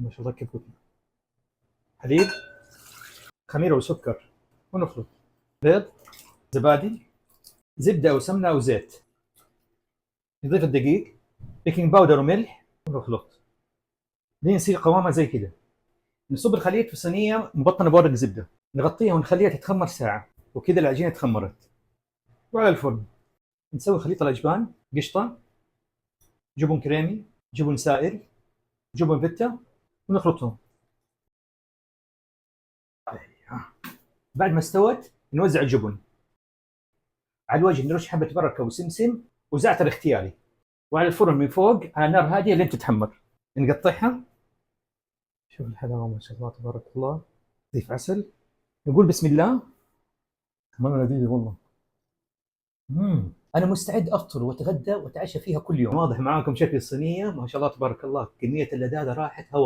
ما شاء الله كيف قلنا. حليب، خميره وسكر، ونخلط. بيض، زبادي، زبده او سمنه او زيت. نضيف الدقيق، بيكنج باودر وملح، ونخلط لين يصير قوامها زي كده. نصب الخليط في صينيه مبطنه بورق زبده، نغطيها ونخليها تتخمر ساعه، وكذا العجينه تخمرت. وعلى الفرن نسوي خليط الاجبان، قشطه، جبن كريمي، جبن سائل، جبن فيتا، ونخلطهم. بعد ما استوت نوزع الجبن على الوجه، نرش حبه بركه وسمسم وزعتر اختياري، وعلى الفرن من فوق على نار هاديه لين تتحمر. نقطعها. شوف الحلاوه ما شاء الله تبارك الله. نضيف عسل، نقول بسم الله. مره لذيذه والله. انا مستعد افطر واتغدى واتعشى فيها كل يوم. واضح معاكم شكل الصينيه ما شاء الله تبارك الله، كميه اللذاذه راحت هواء.